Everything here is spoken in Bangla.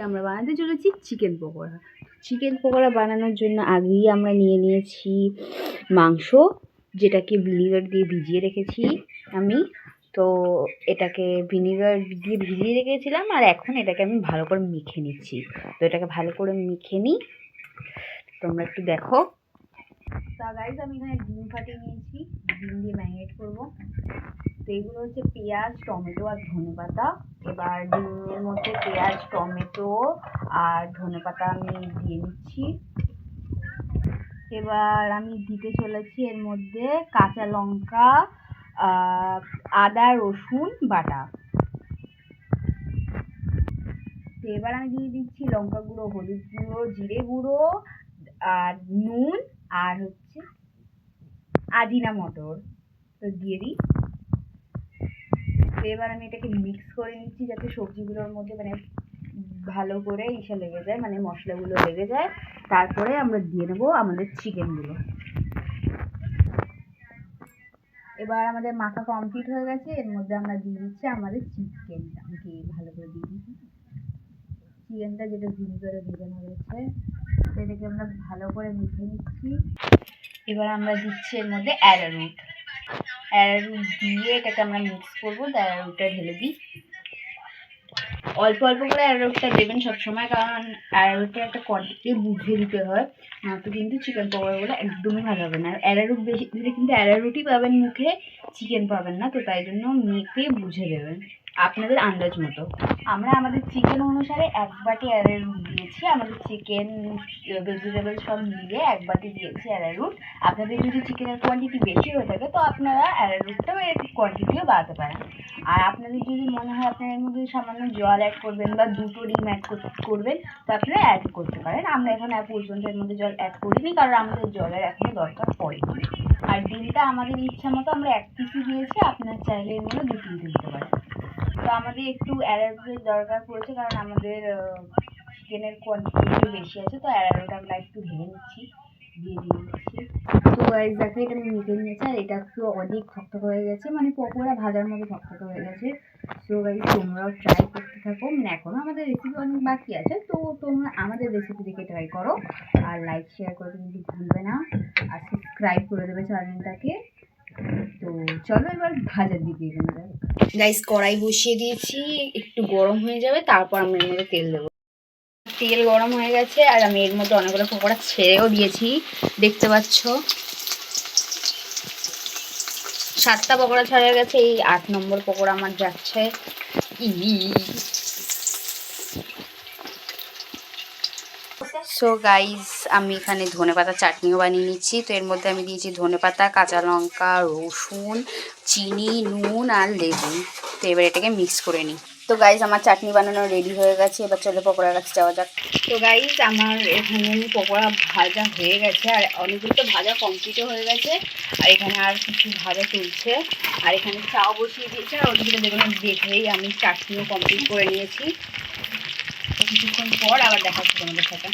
আমরা বানাতে চলেছি চিকেন পকোড়া। চিকেন পকোড়া বানানোর জন্য আগেই আমরা নিয়ে নিয়েছি মাংস, যেটাকে ভিনিগার দিয়ে ভিজিয়ে রেখেছি আমি। তো এটাকে ভিনিগার দিয়ে ভিজিয়ে রেখেছিলাম, আর এখন এটাকে আমি ভালো করে মেখে নিচ্ছি। তো এটাকে ভালো করে মেখে নিই, তোমরা একটু দেখো। তা গাইস, আমি এখানে ডিম ফাটিয়ে নিয়েছি, ডিম দিয়ে ম্যারিনেট করবো। তো এগুলো হচ্ছে পেঁয়াজ, টমেটো আর ধনেপাতা। এবার ডিমের মধ্যে পেঁয়াজ, টমেটো আর ধনেপাতা আমি দিয়ে নিচ্ছি। এবার আমি দিতে চলেছি এর মধ্যে কাঁচা লঙ্কা, আদা রসুন বাটা। তো এবার আমি দিয়ে দিচ্ছি লঙ্কা গুঁড়ো, হলুদ গুঁড়ো, জিরে গুঁড়ো আর নুন আর হচ্ছে আজিনা মটর। তো দিয়ে দিই। তো এবার আমি এটাকে মিক্স করে নিচ্ছি, যাতে সবজিগুলোর মধ্যে ভালো করে লেগে যায়, মশলাগুলো লেগে যায়। তারপরে আমরা দিয়ে নেবো আমাদের চিকেনগুলো। এবার আমাদের মাখা কমপ্লিট হয়ে গেছে, এর মধ্যে আমরা দিয়ে দিচ্ছি আমাদের চিকেনটা। আমি ভালো করে দিয়ে দিচ্ছি চিকেনটা, যেটা ভিনিগারে ভেজানো রয়েছে। এটাকে আমরা ভালো করে মেখে নিচ্ছি। এবার আমরা দিচ্ছি এর মধ্যে অ্যারারুট দিয়ে এটাকে আমরা মিক্স করবো। তো অ্যারারুটটা ঢেলে দিই। অল্প অল্প করে অ্যারারুটটা দেবেন সবসময়, কারণ অ্যারারুটের একটা কোয়ান্টিটি বুঝে দিতে হয়, তো কিন্তু চিকেন পকোড়াগুলো একদমই ভালো হবে না। আর অ্যারারুট বেশি দিলে কিন্তু অ্যারারুটই পাবেন মুখে, চিকেন পাবেন না। তো তাই জন্য মেখে বুঝে দেবেন আপনাদের আন্দাজ মতো। আমরা আমাদের চিকেন অনুসারে 1 বাটি অ্যারারুট দিয়েছি। আমাদের চিকেন ভেজিটেবল সব মিলিয়ে 1 বাটি দিয়েছি অ্যারারুট। আপনাদের যদি চিকেনের কোয়ান্টিটি বেশি হয়ে থাকে, তো আপনারা অ্যারারুটটাও এর কোয়ান্টিটিও বাড়াতে পারেন। আর আপনাদের যদি মনে হয় আপনার এর মধ্যে সামান্য জল অ্যাড করবেন বা 2টো ডিম অ্যাড করবেন, তো আপনারা অ্যাড করতে পারেন। আমরা এখন পর্যন্ত এর মধ্যে জল অ্যাড করিনি, কারণ আমাদের জলের এখনো দরকার পড়েনি। আর ডিমটা আমাদের ইচ্ছা মতো আমরা 1 পিসই দিয়েছি, আপনার চাইলে এর মধ্যে 2 পিস দিতে পারেন। তো আমাদের একটু অ্যারারুটের দরকার পড়েছে, কারণ আমাদের চিকেনের কোয়ান্টিটি একটু বেশি আছে। তো অ্যারারুট আমরা একটু ঢেলে নিচ্ছি, দিয়ে দিচ্ছি। তো গাইস দেখো, এটা আমি মেখে নিয়েছি, আর এটা একটু অনেক থকথকে হয়ে গেছে, পকোড়া ভাজার মতো থকথকে হয়ে গেছে। সো গাইস, তোমরাও ট্রাই করতে থাকো। এখনো আমাদের রেসিপি অনেক বাকি আছে, তো তোমরা আমাদের রেসিপি দেখে ট্রাই করো। আর লাইক শেয়ার করতে কিন্তু ভুলবে না, আর সাবস্ক্রাইব করে দেবে চ্যানেলটাকে। তো চলো এবার ভাজার দিকে এগোনো যাক। গাইস, কড়াই বসিয়ে দিয়েছি, একটু গরম হয়ে যাবে, তারপর আমি এর মধ্যে তেল দেবো। তেল গরম হয়ে গেছে, আর আমি এর মধ্যে অনেকগুলো পকোড়া ছেড়েও দিয়েছি, দেখতে পাচ্ছ। 7টা পকোড়া ছাড়া গেছে, এই 8 নম্বর পকোড়া আমার যাচ্ছে। সো গাইস, আমি এখানে ধনেপাতা চাটনিও বানিয়ে নিচ্ছি। তো এর মধ্যে আমি দিয়েছি ধনেপাতা, কাঁচা লঙ্কা, রসুন, চিনি, নুন আর লেবু। তো এবার এটাকে মিক্স করে নিই। তো গাইস, আমার চাটনি বানানো রেডি হয়ে গেছে, এবার চলো পকোড়ার কাছে যাওয়া যাক। তো গাইস, আমার এখানে পকোড়া ভাজা হয়ে গেছে, আর অনেকগুলো তো ভাজা কমপ্লিটও হয়ে গেছে, আর এখানে আর কিছু ভাজা চলছে। আর এখানে চাও বসিয়ে দিয়েছে, আর ওদিকে দেখুন দেখেই আমি চাটনিও কমপ্লিট করে নিয়েছি। কিছুক্ষণ পর আবার দেখা হচ্ছে তোমাদের সাথে।